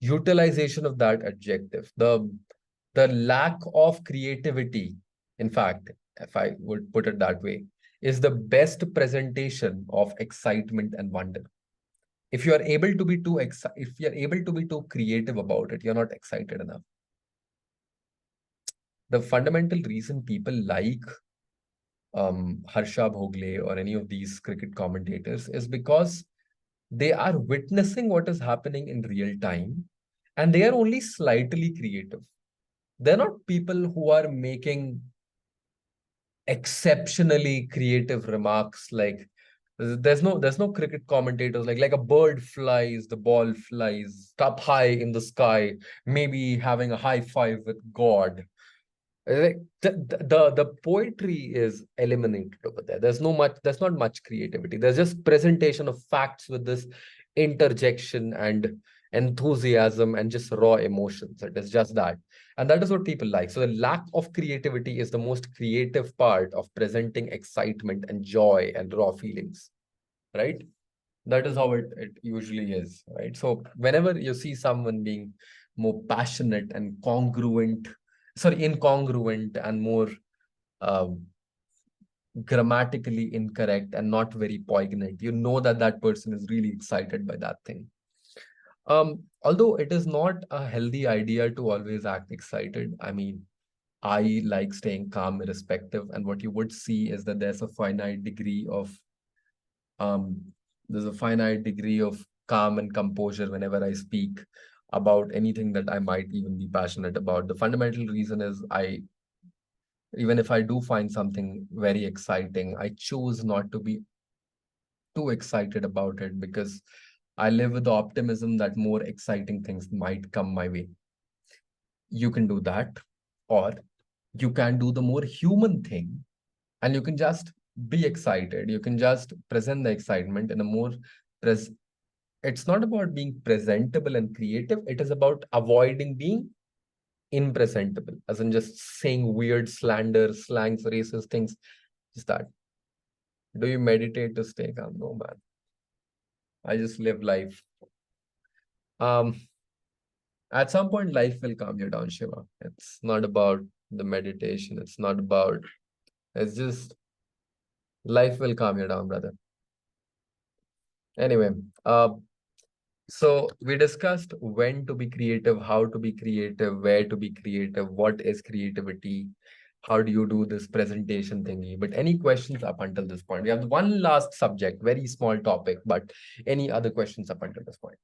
utilization of that adjective, the lack of creativity, in fact, if I would put it that way, is the best presentation of excitement and wonder. If you are able to be too if you're able to be too creative about it, you're not excited enough. The fundamental reason people like Harsha Bhogle or any of these cricket commentators is because they are witnessing what is happening in real time, and they are only slightly creative. They're not people who are making exceptionally creative remarks. Like, there's no cricket commentators like a bird flies, the ball flies up high in the sky, maybe having a high five with God. Like, the poetry is eliminated over there. There's not much creativity. There's just presentation of facts with this interjection and enthusiasm and just raw emotions. It is just that. And that is what people like. So the lack of creativity is the most creative part of presenting excitement and joy and raw feelings, right? That is how it usually is, right? So whenever you see someone being more passionate and incongruent and more um, grammatically incorrect and not very poignant, you know that that person is really excited by that thing. Although it is not a healthy idea to always act excited. I mean, I like staying calm irrespective, and what you would see is that um, there's a finite degree of calm and composure whenever I speak about anything that I might even be passionate about. The fundamental reason is even if I do find something very exciting, I choose not to be too excited about it because I live with the optimism that more exciting things might come my way. You can do that, or you can do the more human thing, and you can just be excited. You can just present the excitement in a more pres it's not about being presentable and creative. It is about avoiding being impresentable, as in just saying weird slander, slangs, racist things. Just that. Do you meditate to stay calm? No, man. I just live life. Um, at some point, life will calm you down, Shiva. It's not about the meditation. It's not about, it's just life will calm you down, brother. Anyway, so we discussed when to be creative, how to be creative, where to be creative, what is creativity, how do you do this presentation thingy. But any questions up until this point? We have one last subject, very small topic, but any other questions up until this point?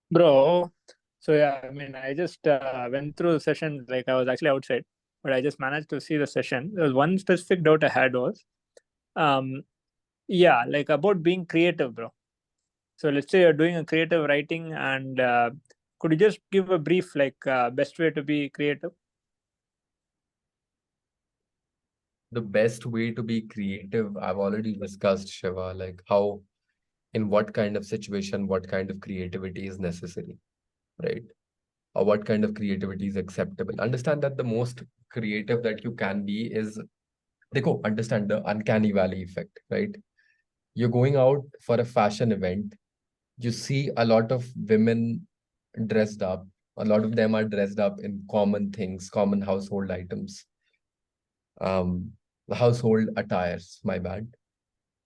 Bro, so yeah, I mean, I just went through the session, like I was actually outside, but I just managed to see the session. There was one specific doubt I had was, Yeah, like about being creative, bro. So let's say you're doing a creative writing, and could you just give a brief, like best way to be creative? The best way to be creative, I've already discussed, Shiva, like how, in what kind of situation, what kind of creativity is necessary, right? Or what kind of creativity is acceptable. Understand that the most creative that you can be is, understand the uncanny valley effect, right? You're going out for a fashion event, you see a lot of women dressed up, a lot of them are dressed up in common things, common household items, um, household attires, my bad.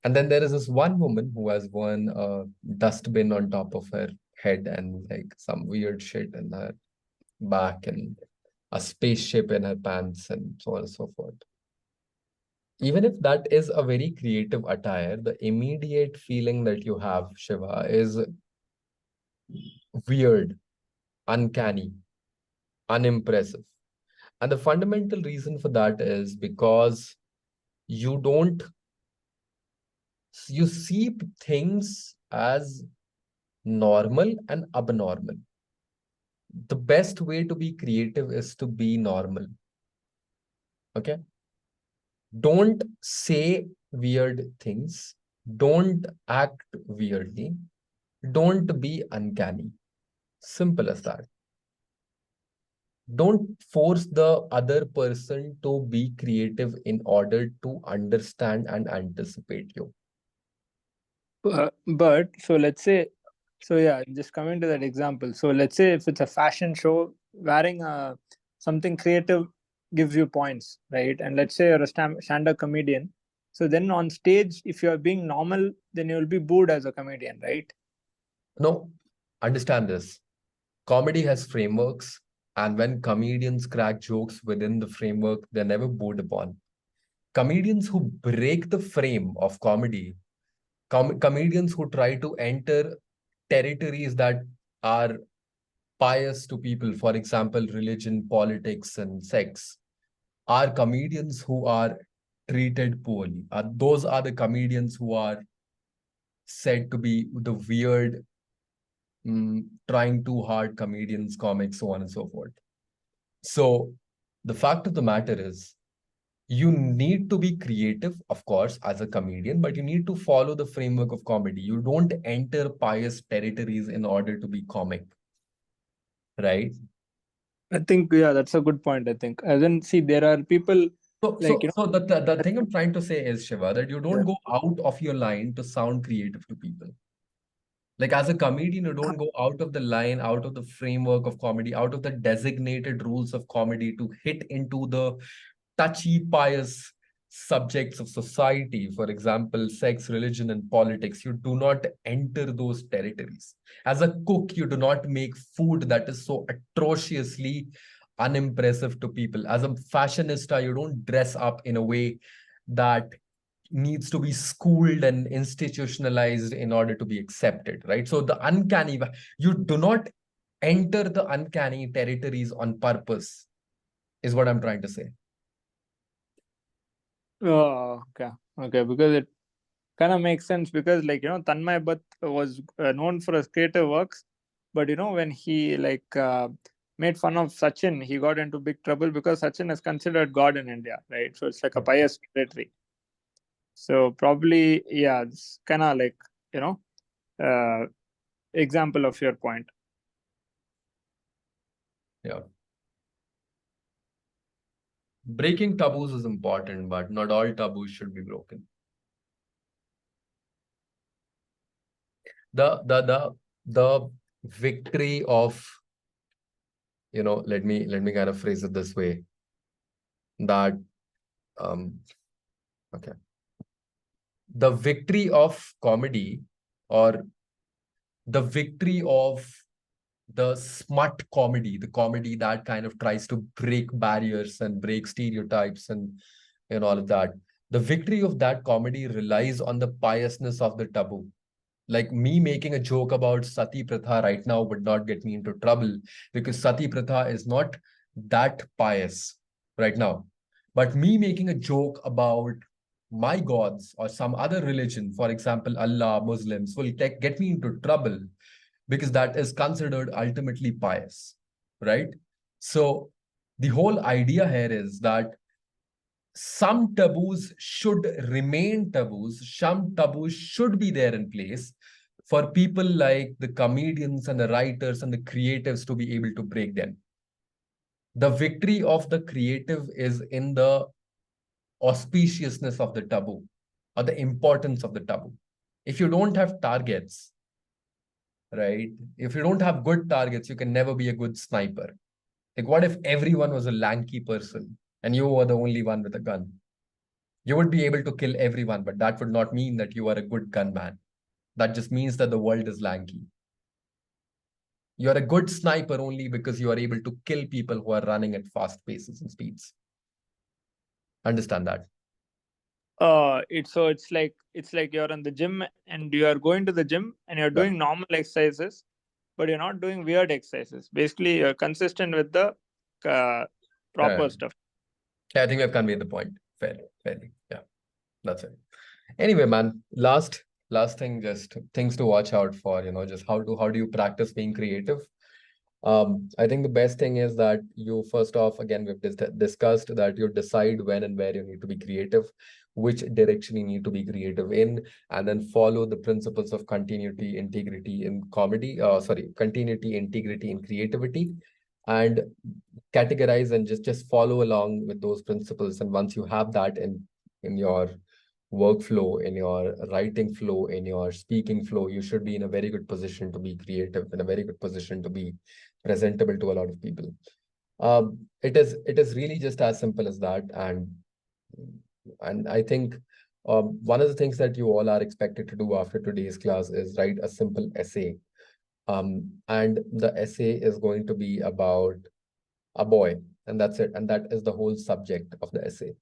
And then there is this one woman who has one dustbin on top of her head and like some weird shit in her back and a spaceship in her pants and so on and so forth. Even if that is a very creative attire, the immediate feeling that you have, Shiva, is weird, uncanny, unimpressive. And the fundamental reason for that is because you don't, you see things as normal and abnormal. The best way to be creative is to be normal. Okay? Don't say weird things. Don't act weirdly. Don't be uncanny. Simple as that. Don't force the other person to be creative in order to understand and anticipate you. But so let's say, so yeah, just coming to that example. So let's say if it's a fashion show, wearing something creative gives you points, right? And let's say you're a stand-up comedian. So then on stage, if you're being normal, then you'll be booed as a comedian, right? No, understand this. Comedy has frameworks, and when comedians crack jokes within the framework, they're never booed upon. Comedians who break the frame of comedy, comedians who try to enter territories that are pious to people, for example, religion, politics, and sex, are comedians who are treated poorly. Those are the comedians who are said to be the weird, trying too hard comedians, comics, so on and so forth. So the fact of the matter is, you need to be creative, of course, as a comedian, but you need to follow the framework of comedy. You don't enter pious territories in order to be comic, right? I think, yeah, that's a good point. I think, as in, see, there are people So, like, the thing I'm trying to say is, Shiva, that you don't Yeah. go out of your line to sound creative to people. Like as a comedian, you don't go out of the line, out of the framework of comedy, out of the designated rules of comedy to hit into the touchy, pious subjects of society, for example, sex, religion, and politics. You do not enter those territories. As a cook, you do not make food that is so atrociously unimpressive to people. As a fashionista, you don't dress up in a way that needs to be schooled and institutionalized in order to be accepted, right? So the uncanny, you do not enter the uncanny territories on purpose, is what I'm trying to say. Oh, okay, because it kind of makes sense, because like, Tanmay Bhatt was known for his creative works, but when he like made fun of Sachin, he got into big trouble because Sachin is considered God in India, right? So it's like a pious territory. So probably, yeah, it's kind of like, uh, example of your point. Yeah. Breaking taboos is important, but not all taboos should be broken. The victory of, let me kind of phrase it this way, that okay, the victory of comedy, or the victory of the smart comedy, the comedy that kind of tries to break barriers and break stereotypes and all of that, the victory of that comedy relies on the piousness of the taboo. Like me making a joke about Sati Pratha right now would not get me into trouble, because Sati Pratha is not that pious right now. But me making a joke about my gods or some other religion, for example, Allah, Muslims, will get me into trouble because that is considered ultimately pious, right? So the whole idea here is that some taboos should remain taboos. Some taboos should be there in place for people like the comedians and the writers and the creatives to be able to break them. The victory of the creative is in the auspiciousness of the taboo or the importance of the taboo. If you don't have targets, right? If you don't have good targets, you can never be a good sniper. Like, what if everyone was a lanky person and you were the only one with a gun? You would be able to kill everyone, but that would not mean that you are a good gunman. That just means that the world is lanky. You are a good sniper only because you are able to kill people who are running at fast paces and speeds. Understand that? It's like you're in the gym and you are going to the gym and you're doing normal exercises, but you're not doing weird exercises. Basically, you're consistent with the proper stuff. Yeah, I think we've conveyed the point fairly. Yeah, that's it. Anyway, man, last thing, just things to watch out for, just how do you practice being creative? I think the best thing is that you, first off, again, we've discussed that you decide when and where you need to be creative, which direction you need to be creative in, and then follow the principles of continuity, integrity in continuity, integrity in creativity, and categorize and just follow along with those principles. And once you have that in your workflow, in your writing flow, in your speaking flow, you should be in a very good position to be creative, in a very good position to be presentable to a lot of people. It is really just as simple as that. And I think one of the things that you all are expected to do after today's class is write a simple essay. And the essay is going to be about a boy, and that's it. And that is the whole subject of the essay.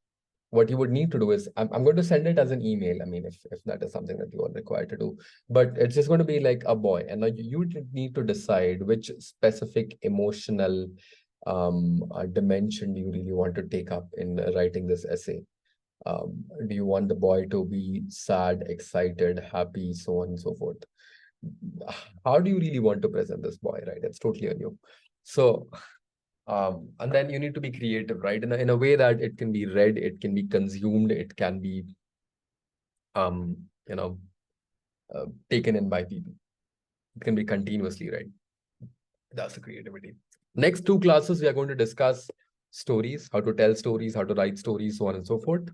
What you would need to do is, I'm going to send it as an email. I mean, if that is something that you are required to do, but it's just going to be like a boy. And now you need to decide which specific emotional dimension do you really want to take up in writing this essay. Do you want the boy to be sad, excited, happy, so on and so forth? How do you really want to present this boy, right? It's totally on you. So and then you need to be creative, right? In a way that it can be read, it can be consumed, it can be taken in by people. It can be continuously read. That's the creativity. Next 2 classes, we are going to discuss stories, how to tell stories, how to write stories, so on and so forth.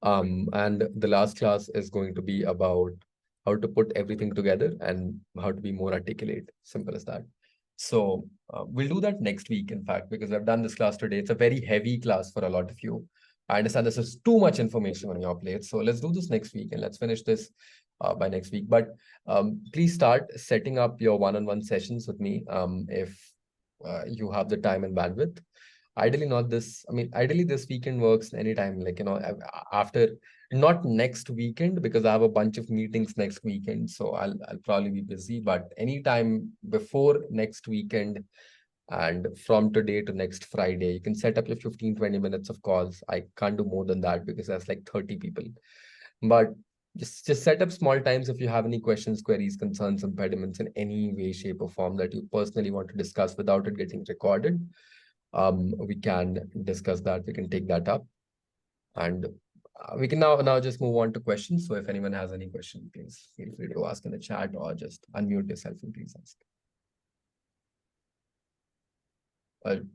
And the last class is going to be about how to put everything together and how to be more articulate. Simple as that. So we'll do that next week, in fact, because I've done this class today. It's a very heavy class for a lot of you. I understand this is too much information on your plate. So let's do this next week and let's finish this by next week. But please start setting up your one-on-one sessions with me if you have the time and bandwidth. Ideally not this, I mean, ideally this weekend works anytime, like, after, not next weekend, because I have a bunch of meetings next weekend, so I'll probably be busy, but anytime before next weekend and from today to next Friday, you can set up your 15-20 minutes of calls. I can't do more than that because that's like 30 people, but just set up small times if you have any questions, queries, concerns, impediments in any way, shape, or form that you personally want to discuss without it getting recorded. We can discuss that. We can take that up, and we can now just move on to questions. So if anyone has any question, please feel free to ask in the chat or just unmute yourself and please ask.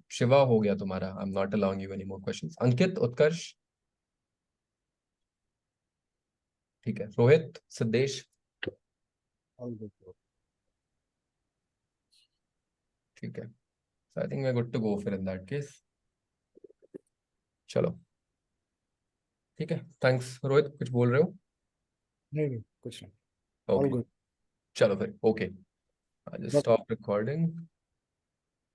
Shiva ho gaya tumhara. I'm not allowing you any more questions. Ankit, Utkarsh. ठीक है. Rohit, Siddesh. All good. ठीक है. So I think we're good to go for in that case. चलो. ठीक है. Thanks, Rohit. कुछ बोल रहे हो? नहीं कुछ नहीं. Okay. All good. चलो फिर. Okay. I'll just stop recording.